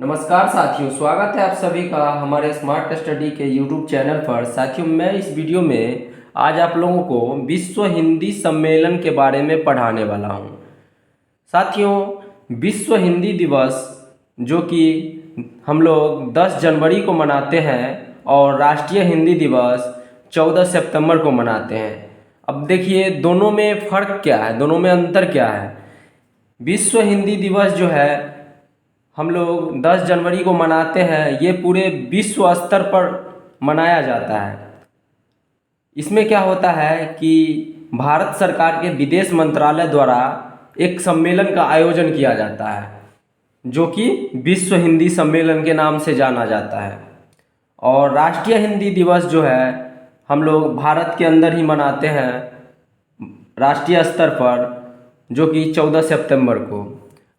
नमस्कार साथियों, स्वागत है आप सभी का हमारे स्मार्ट स्टडी के यूट्यूब चैनल पर। साथियों, मैं इस वीडियो में आज आप लोगों को विश्व हिंदी सम्मेलन के बारे में पढ़ाने वाला हूं। साथियों, विश्व हिंदी दिवस जो कि हम लोग 10 जनवरी को मनाते हैं और राष्ट्रीय हिंदी दिवस 14 सितंबर को मनाते हैं। अब देखिए, दोनों में फ़र्क क्या है, दोनों में अंतर क्या है। विश्व हिंदी दिवस जो है हम लोग 10 जनवरी को मनाते हैं, ये पूरे विश्व स्तर पर मनाया जाता है। इसमें क्या होता है कि भारत सरकार के विदेश मंत्रालय द्वारा एक सम्मेलन का आयोजन किया जाता है जो कि विश्व हिंदी सम्मेलन के नाम से जाना जाता है। और राष्ट्रीय हिंदी दिवस जो है हम लोग भारत के अंदर ही मनाते हैं राष्ट्रीय स्तर पर, जो कि 14 सितंबर को।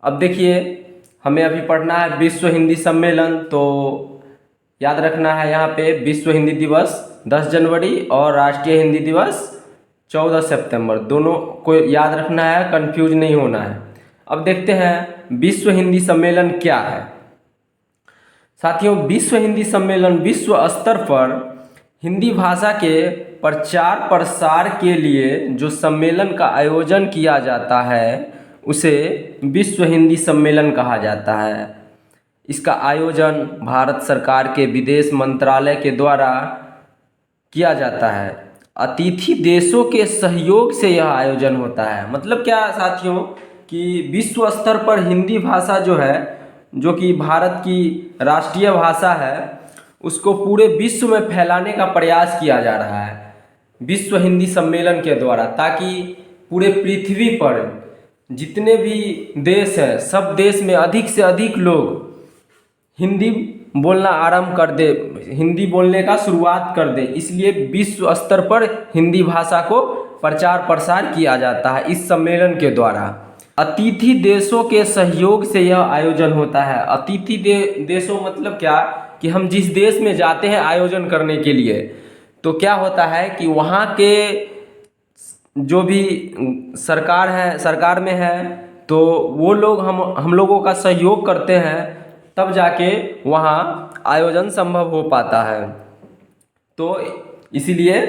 अब देखिए, हमें अभी पढ़ना है विश्व हिंदी सम्मेलन, तो याद रखना है यहाँ पे विश्व हिंदी दिवस 10 जनवरी और राष्ट्रीय हिंदी दिवस 14 सितंबर, दोनों को याद रखना है, कंफ्यूज नहीं होना है। अब देखते हैं विश्व हिंदी सम्मेलन क्या है। साथियों, विश्व हिंदी सम्मेलन विश्व स्तर पर हिंदी भाषा के प्रचार प्रसार के लिए जो सम्मेलन का आयोजन किया जाता है उसे विश्व हिंदी सम्मेलन कहा जाता है। इसका आयोजन भारत सरकार के विदेश मंत्रालय के द्वारा किया जाता है। अतिथि देशों के सहयोग से यह आयोजन होता है। मतलब क्या साथियों कि विश्व स्तर पर हिंदी भाषा जो है, जो कि भारत की राष्ट्रीय भाषा है, उसको पूरे विश्व में फैलाने का प्रयास किया जा रहा है विश्व हिंदी सम्मेलन के द्वारा, ताकि पूरे पृथ्वी पर जितने भी देश हैं, सब देश में अधिक से अधिक लोग हिंदी बोलना आरंभ कर दे, हिंदी बोलने का शुरुआत कर दे। इसलिए विश्व स्तर पर हिंदी भाषा को प्रचार प्रसार किया जाता है इस सम्मेलन के द्वारा। अतिथि देशों के सहयोग से यह आयोजन होता है। अतिथि देशों मतलब क्या कि हम जिस देश में जाते हैं आयोजन करने के लिए, तो क्या होता है कि वहाँ के जो भी सरकार है, सरकार में है, तो वो लोग हम लोगों का सहयोग करते हैं, तब जाके वहाँ आयोजन संभव हो पाता है। तो इसीलिए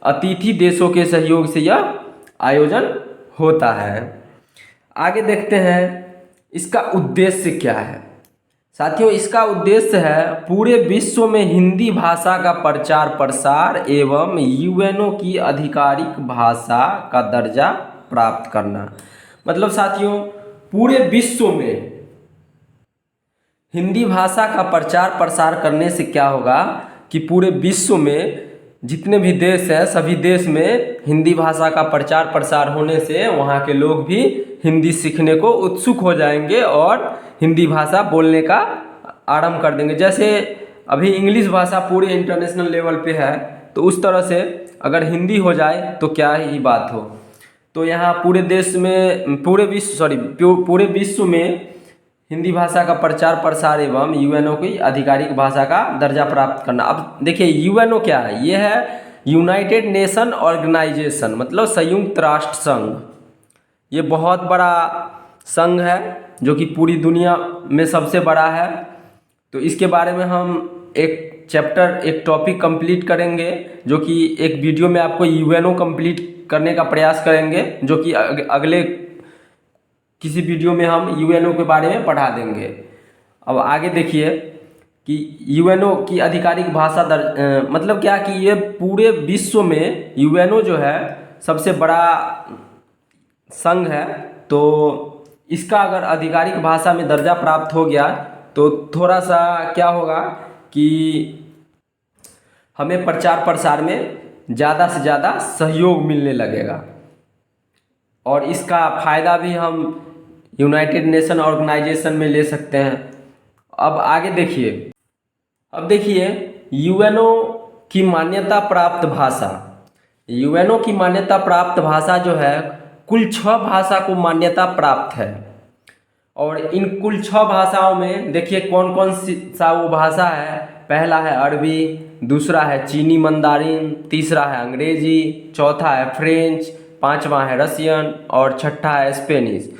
अतिथि देशों के सहयोग से यह आयोजन होता है। आगे देखते हैं इसका उद्देश्य क्या है। साथियों, इसका उद्देश्य है पूरे विश्व में हिंदी भाषा का प्रचार प्रसार एवं यूएनओ की आधिकारिक भाषा का दर्जा प्राप्त करना। मतलब साथियों, पूरे विश्व में हिंदी भाषा का प्रचार प्रसार करने से क्या होगा कि पूरे विश्व में जितने भी देश हैं, सभी देश में हिंदी भाषा का प्रचार प्रसार होने से वहाँ के लोग भी हिंदी सीखने को उत्सुक हो जाएंगे और हिंदी भाषा बोलने का आरंभ कर देंगे। जैसे अभी इंग्लिश भाषा पूरे इंटरनेशनल लेवल पे है, तो उस तरह से अगर हिंदी हो जाए तो क्या ही बात हो। तो यहाँ पूरे देश में पूरे विश्व में हिंदी भाषा का प्रचार प्रसार एवं यूएनओ की आधिकारिक भाषा का दर्जा प्राप्त करना। अब देखिए, यूएनओ क्या है। ये है यूनाइटेड नेशन ऑर्गेनाइजेशन, मतलब संयुक्त राष्ट्र संघ। ये बहुत बड़ा संघ है जो कि पूरी दुनिया में सबसे बड़ा है। तो इसके बारे में हम एक चैप्टर, एक टॉपिक कंप्लीट करेंगे, जो कि एक वीडियो में आपको यूएनओ कंप्लीट करने का प्रयास करेंगे, जो कि अगले किसी वीडियो में हम यूएनओ के बारे में पढ़ा देंगे। अब आगे देखिए कि यूएनओ की आधिकारिक भाषा मतलब क्या कि ये पूरे विश्व में यूएनओ जो है सबसे बड़ा संघ है। तो इसका अगर आधिकारिक भाषा में दर्जा प्राप्त हो गया तो थोड़ा सा क्या होगा कि हमें प्रचार प्रसार में ज़्यादा से ज़्यादा सहयोग मिलने लगेगा, और इसका फ़ायदा भी हम यूनाइटेड नेशन ऑर्गेनाइजेशन में ले सकते हैं। अब आगे देखिए, अब देखिए यूएनओ की मान्यता प्राप्त भाषा। यूएनओ की मान्यता प्राप्त भाषा जो है कुल 6 भाषा को मान्यता प्राप्त है। और इन कुल 6 भाषाओं में देखिए कौन कौन सा वो भाषा है। पहला है अरबी, दूसरा है चीनी मंदारिन, तीसरा है अंग्रेजी, चौथा है फ्रेंच, पांचवा है रसियन और छठा है स्पेनिश।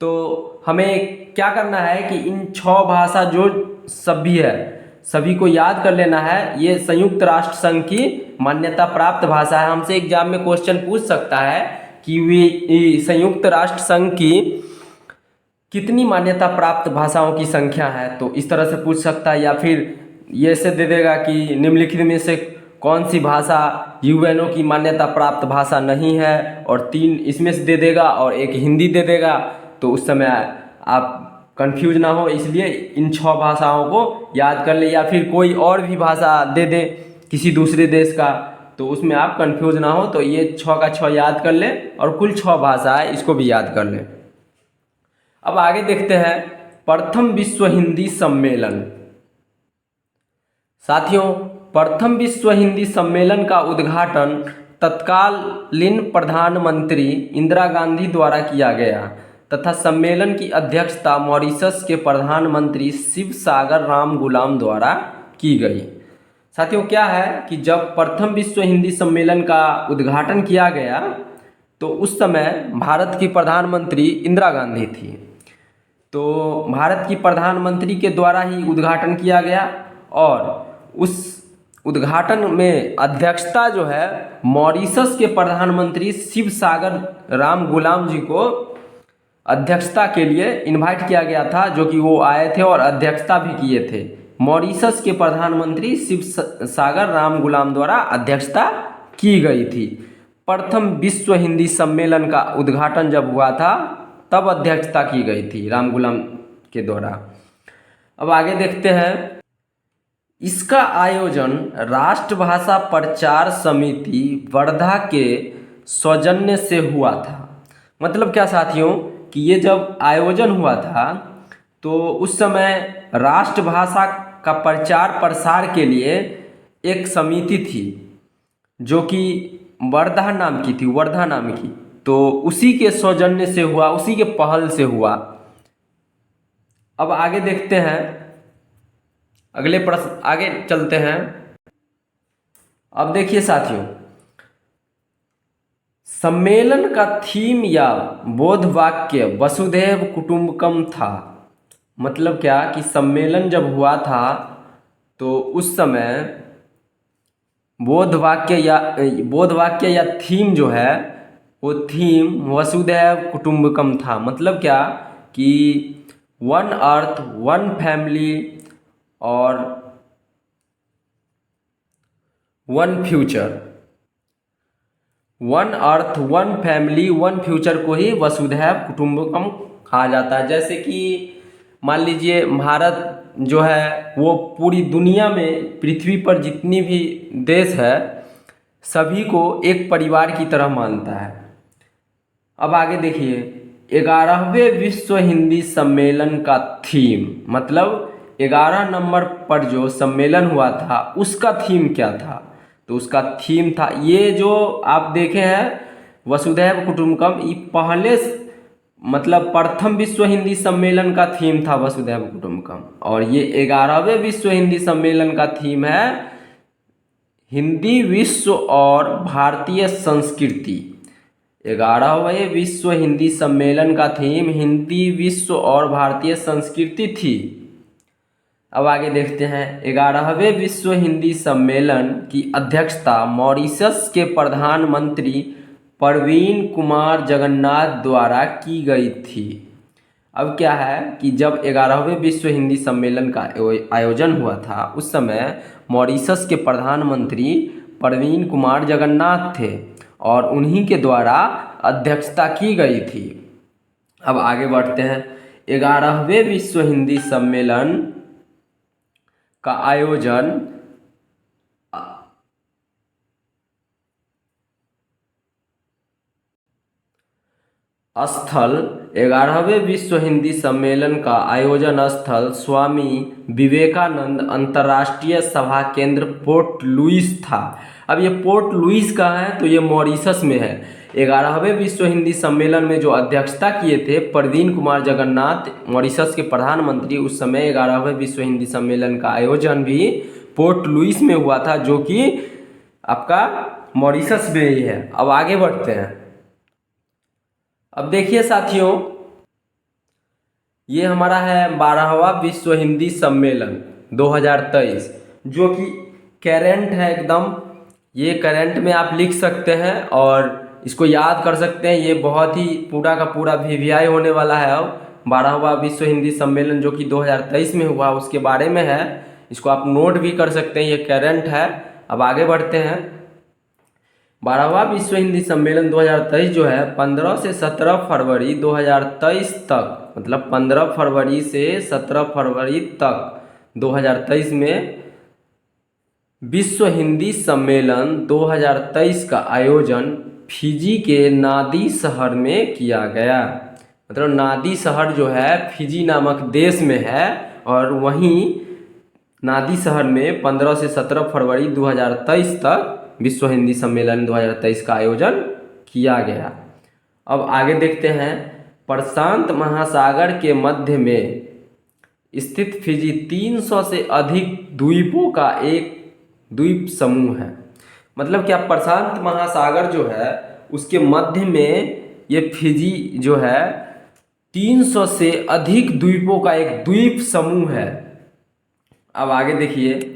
तो हमें क्या करना है कि इन 6 भाषा जो सभ्य है, सभी को याद कर लेना है। ये संयुक्त राष्ट्र संघ की मान्यता प्राप्त भाषा है। हमसे एग्जाम में क्वेश्चन पूछ सकता है कि वे संयुक्त राष्ट्र संघ की कितनी मान्यता प्राप्त भाषाओं की संख्या है, तो इस तरह से पूछ सकता है। या फिर ये से दे देगा कि निम्नलिखित में से कौन सी भाषा यूएनओ की मान्यता प्राप्त भाषा नहीं है, और 3 इसमें से दे देगा और 1 हिंदी दे देगा। तो उस समय आप कंफ्यूज ना हो, इसलिए इन 6 भाषाओं को याद कर ले। या फिर कोई और भी भाषा दे दे किसी दूसरे देश का, तो उसमें आप कंफ्यूज ना हो। तो ये 6 का 6 याद कर ले, और कुल 6 भाषा है, इसको भी याद कर ले। अब आगे देखते हैं प्रथम विश्व हिंदी सम्मेलन। साथियों, प्रथम विश्व हिंदी सम्मेलन का उद्घाटन तत्कालीन प्रधानमंत्री इंदिरा गांधी द्वारा किया गया तथा सम्मेलन की अध्यक्षता मॉरिशस के प्रधानमंत्री शिव सागर राम गुलाम द्वारा की गई। साथियों, क्या है कि जब प्रथम विश्व हिंदी सम्मेलन का उद्घाटन किया गया तो उस समय भारत की प्रधानमंत्री इंदिरा गांधी थी। तो भारत की प्रधानमंत्री के द्वारा ही उद्घाटन किया गया, और उस उद्घाटन में अध्यक्षता जो है मॉरिशस के प्रधानमंत्री शिव सागर राम गुलाम जी को अध्यक्षता के लिए इनवाइट किया गया था, जो कि वो आए थे और अध्यक्षता भी किए थे। मॉरिशस के प्रधानमंत्री शिव सागर राम गुलाम द्वारा अध्यक्षता की गई थी। प्रथम विश्व हिंदी सम्मेलन का उद्घाटन जब हुआ था तब अध्यक्षता की गई थी राम गुलाम के द्वारा। अब आगे देखते हैं, इसका आयोजन राष्ट्रभाषा प्रचार समिति वर्धा के सौजन्य से हुआ था। मतलब क्या साथियों कि ये जब आयोजन हुआ था तो उस समय राष्ट्रभाषा का प्रचार प्रसार के लिए एक समिति थी जो कि वर्धा नाम की थी, वर्धा नाम की। तो उसी के सौजन्य से हुआ, उसी के पहल से हुआ। अब आगे देखते हैं, अगले प्रश्न आगे चलते हैं। अब देखिए साथियों, सम्मेलन का थीम या बोध वाक्य वसुधैव कुटुंबकम था। मतलब क्या कि सम्मेलन जब हुआ था तो उस समय बोध वाक्य या थीम जो है वो थीम वसुधैव कुटुंबकम था। मतलब क्या कि 1 अर्थ 1 फैमिली और 1 फ्यूचर, 1 अर्थ 1 फैमिली 1 फ्यूचर को ही वसुधैव कुटुंबकम कहा जाता है। जैसे कि मान लीजिए भारत जो है वो पूरी दुनिया में, पृथ्वी पर जितनी भी देश है सभी को एक परिवार की तरह मानता है। अब आगे देखिए, 11वें विश्व हिंदी सम्मेलन का थीम, मतलब 11 नंबर पर जो सम्मेलन हुआ था उसका थीम क्या था। तो उसका थीम था, ये जो आप देखे हैं वसुधैव कुटुंबकम, ये पहले मतलब प्रथम विश्व हिंदी सम्मेलन का थीम था वसुधैव कुटुंबकम, और ये 11वें विश्व हिंदी सम्मेलन का थीम है हिंदी विश्व और भारतीय संस्कृति। 11वें विश्व हिंदी सम्मेलन का थीम हिंदी विश्व और भारतीय संस्कृति थी। अब आगे देखते हैं, 11वें विश्व हिंदी सम्मेलन की अध्यक्षता मॉरिशस के प्रधानमंत्री प्रवीण कुमार जगन्नाथ द्वारा की गई थी। अब क्या है कि जब 11वें विश्व हिंदी सम्मेलन का आयोजन हुआ था उस समय मॉरिशस के प्रधानमंत्री प्रवीण कुमार जगन्नाथ थे और उन्हीं के द्वारा अध्यक्षता की गई थी। अब आगे बढ़ते हैं, 11वें विश्व हिंदी सम्मेलन का आयोजन स्थल, 11वें विश्व हिंदी सम्मेलन का आयोजन स्थल स्वामी विवेकानंद अंतर्राष्ट्रीय सभा केंद्र पोर्ट लुइस था। अब ये पोर्ट लुइस कहाँ है, तो ये मॉरिशस में है। 11वें विश्व हिंदी सम्मेलन में जो अध्यक्षता किए थे प्रवीण कुमार जगन्नाथ, मॉरिशस के प्रधानमंत्री, उस समय 11वें विश्व हिंदी सम्मेलन का आयोजन भी पोर्ट लुइस में हुआ था, जो कि आपका मॉरिशस में ही है। अब आगे बढ़ते हैं। अब देखिए साथियों, ये हमारा है 12वां विश्व हिंदी सम्मेलन 2023, जो कि करेंट है एकदम। ये करेंट में आप लिख सकते हैं और इसको याद कर सकते हैं। ये बहुत ही पूरा का पूरा वीवीआई होने वाला है। अब 12वां विश्व हिंदी सम्मेलन जो कि 2023 में हुआ उसके बारे में है। इसको आप नोट भी कर सकते हैं, ये करेंट है। अब आगे बढ़ते हैं। 12वां विश्व हिंदी सम्मेलन 2023 जो है 15 से 17 फरवरी 2023 तक, मतलब 15 फरवरी से 17 फरवरी तक 2023 में विश्व हिंदी सम्मेलन 2023 का आयोजन फिजी के नादी शहर में किया गया। मतलब नादी शहर जो है फिजी नामक देश में है और वहीं नादी शहर में 15 से 17 फरवरी 2023 तक विश्व हिंदी सम्मेलन 2023 का आयोजन किया गया। अब आगे देखते हैं। प्रशांत महासागर के मध्य में स्थित फिजी 300 से अधिक द्वीपों का एक द्वीप समूह है। मतलब क्या, प्रशांत महासागर जो है उसके मध्य में ये फिजी जो है 300 से अधिक द्वीपों का एक द्वीप समूह है। अब आगे देखिए,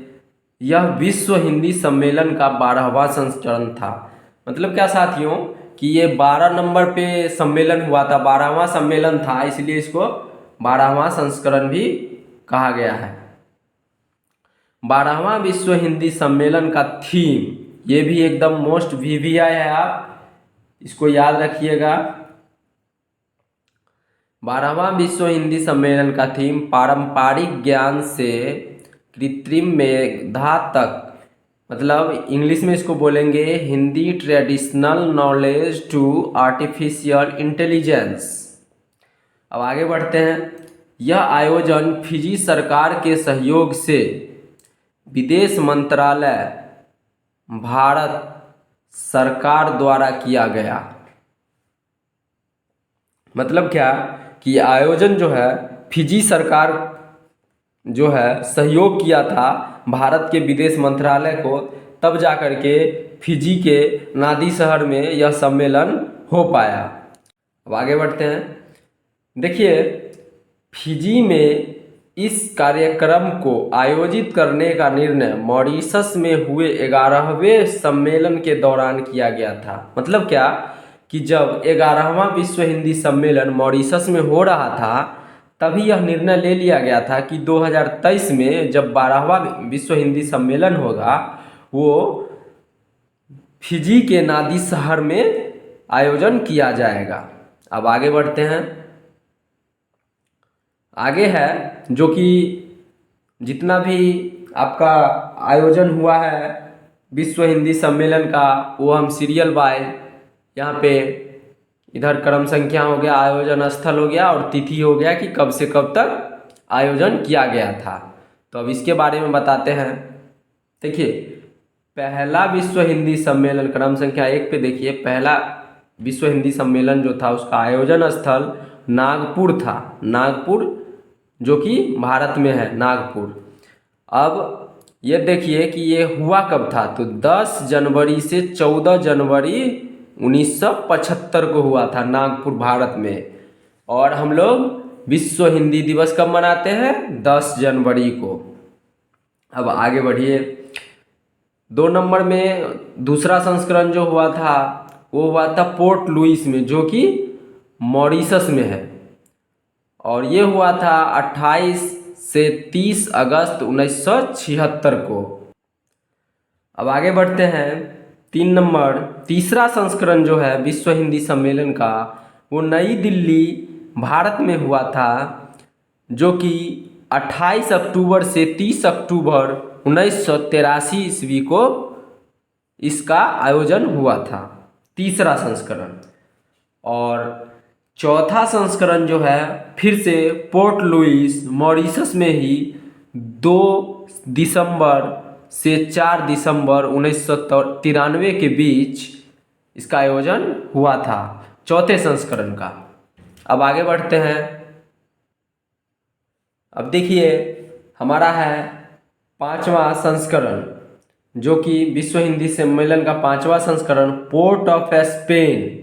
यह विश्व हिंदी सम्मेलन का 12वां संस्करण था। मतलब क्या साथियों कि ये 12 नंबर पे सम्मेलन हुआ था, 12वां सम्मेलन था, इसलिए इसको 12वां संस्करण भी कहा गया है। 12वां विश्व हिंदी सम्मेलन का थीम, ये भी एकदम मोस्ट वीवीआई है, आप इसको याद रखिएगा। 12वां विश्व हिंदी सम्मेलन का थीम पारंपरिक ज्ञान से कृत्रिम मेधा तक, मतलब इंग्लिश में इसको बोलेंगे Hindi traditional knowledge to artificial intelligence. अब आगे बढ़ते हैं। यह आयोजन फिजी सरकार के सहयोग से विदेश मंत्रालय भारत सरकार द्वारा किया गया। मतलब क्या कि आयोजन जो है फिजी सरकार जो है सहयोग किया था भारत के विदेश मंत्रालय को, तब जा कर के फिजी के नादी शहर में यह सम्मेलन हो पाया। अब आगे बढ़ते हैं। देखिए, फिजी में इस कार्यक्रम को आयोजित करने का निर्णय मॉरिशस में हुए 11वें सम्मेलन के दौरान किया गया था। मतलब क्या कि जब 11वां विश्व हिंदी सम्मेलन मॉरिशस में हो रहा था तभी यह निर्णय ले लिया गया था कि 2023 में जब 12वां विश्व हिंदी सम्मेलन होगा वो फिजी के नादी शहर में आयोजन किया जाएगा। अब आगे बढ़ते हैं। आगे है जो कि जितना भी आपका आयोजन हुआ है विश्व हिंदी सम्मेलन का, वो हम सीरियल वाइज यहाँ पे इधर क्रम संख्या हो गया, आयोजन स्थल हो गया और तिथि हो गया कि कब से कब तक आयोजन किया गया था। तो अब इसके बारे में बताते हैं। देखिए, पहला विश्व हिंदी सम्मेलन क्रम संख्या 1 पे देखिए, पहला विश्व हिंदी सम्मेलन जो था उसका आयोजन स्थल नागपुर था। नागपुर जो कि भारत में है, नागपुर। अब ये देखिए कि ये हुआ कब था, तो 10 जनवरी से 14 जनवरी 1975 को हुआ था नागपुर, भारत में। और हम लोग विश्व हिंदी दिवस कब मनाते हैं, 10 जनवरी को। अब आगे बढ़िए। 2 नंबर में दूसरा संस्करण जो हुआ था वो हुआ था पोर्ट लुइस में, जो कि मॉरिशस में है, और ये हुआ था 28 से 30 अगस्त 1976 को। अब आगे बढ़ते हैं। 3 नंबर तीसरा संस्करण जो है विश्व हिंदी सम्मेलन का वो नई दिल्ली, भारत में हुआ था, जो कि 28 अक्टूबर से 30 अक्टूबर 1983 ईस्वी को इसका आयोजन हुआ था, तीसरा संस्करण। और चौथा संस्करण जो है फिर से पोर्ट लुइस, मॉरिशस में ही 2 दिसंबर से 4 दिसंबर 1993 के बीच इसका आयोजन हुआ था, चौथे संस्करण का। अब आगे बढ़ते हैं। अब देखिए, हमारा है 5वां संस्करण, जो कि विश्व हिंदी सम्मेलन का 5वां संस्करण पोर्ट ऑफ स्पेन,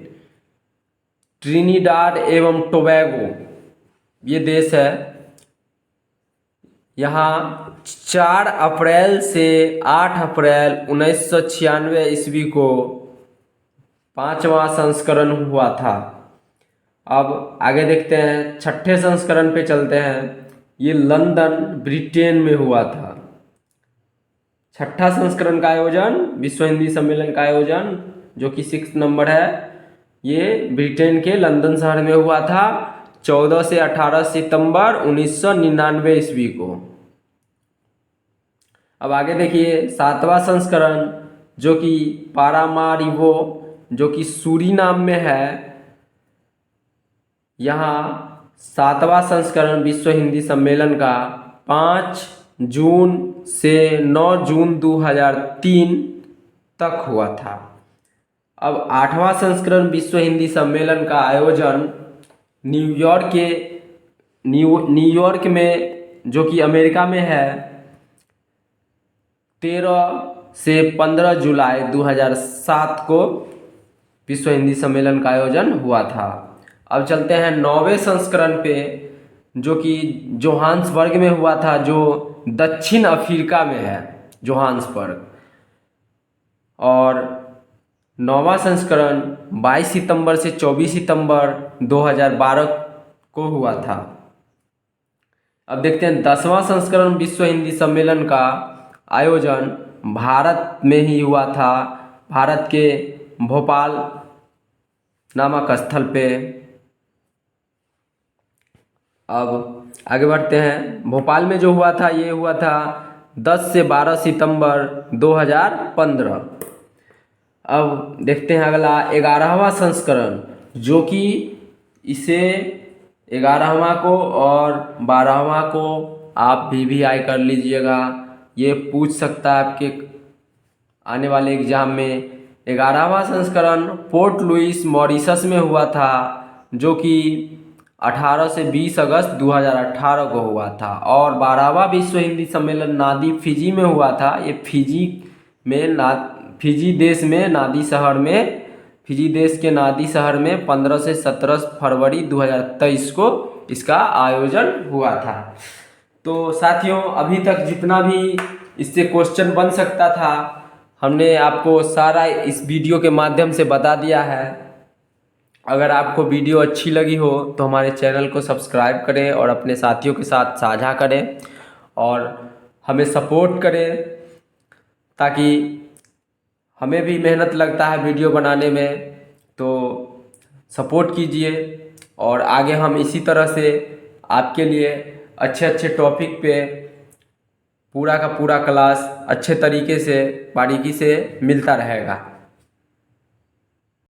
ट्रिनिडाड एवं टोबैगो ये देश है। यहाँ 4 अप्रैल से 8 अप्रैल 1996 ईस्वी को 5वां संस्करण हुआ था। अब आगे देखते हैं, 6ठे संस्करण पे चलते हैं। ये लंदन ब्रिटेन में हुआ था। 6ठा संस्करण का आयोजन, विश्व हिंदी सम्मेलन का आयोजन जो कि 6 नंबर है, ये ब्रिटेन के लंदन शहर में हुआ था 14 से 18 सितंबर 1999 ईस्वी को। अब आगे देखिए 7वां संस्करण जो कि पारामारिबो जो कि सूरीनाम में है। यहाँ 7वां संस्करण विश्व हिंदी सम्मेलन का 5 जून से 9 जून 2003 तक हुआ था। अब 8वां संस्करण विश्व हिंदी सम्मेलन का आयोजन न्यूयॉर्क में जो कि अमेरिका में है 13 से 15 जुलाई 2007 को विश्व हिंदी सम्मेलन का आयोजन हुआ था। अब चलते हैं 9वें संस्करण पे जो कि जोहान्सबर्ग में हुआ था, जो दक्षिण अफ्रीका में है, जोहान्सबर्ग। और 9वां संस्करण 22 सितंबर से 24 सितंबर 2012 को हुआ था। अब देखते हैं 10वां संस्करण विश्व हिंदी सम्मेलन का आयोजन भारत में ही हुआ था, भारत के भोपाल नामक स्थल पे। अब आगे बढ़ते हैं, भोपाल में जो हुआ था ये हुआ था 10 से 12 सितंबर 2015। अब देखते हैं अगला 11वां संस्करण जो कि इसे 11वां को और 12वां को आप भी आई कर लीजिएगा, ये पूछ सकता है आपके आने वाले एग्जाम में। 11वां संस्करण पोर्ट लुइस मॉरिशस में हुआ था जो कि 18 से 20 अगस्त 2018 को हुआ था। और 12वां विश्व हिंदी सम्मेलन नादी फिजी में हुआ था। ये फिजी देश में नादी शहर में, फिजी देश के नादी शहर में 15 से 17 फरवरी 2023 को इसका आयोजन हुआ था। तो साथियों, अभी तक जितना भी इससे क्वेश्चन बन सकता था हमने आपको सारा इस वीडियो के माध्यम से बता दिया है। अगर आपको वीडियो अच्छी लगी हो तो हमारे चैनल को सब्सक्राइब करें और अपने साथियों के साथ साझा करें और हमें सपोर्ट करें, ताकि हमें भी मेहनत लगता है वीडियो बनाने में, तो सपोर्ट कीजिए। और आगे हम इसी तरह से आपके लिए अच्छे अच्छे टॉपिक पे पूरा का पूरा क्लास अच्छे तरीके से बारीकी से मिलता रहेगा।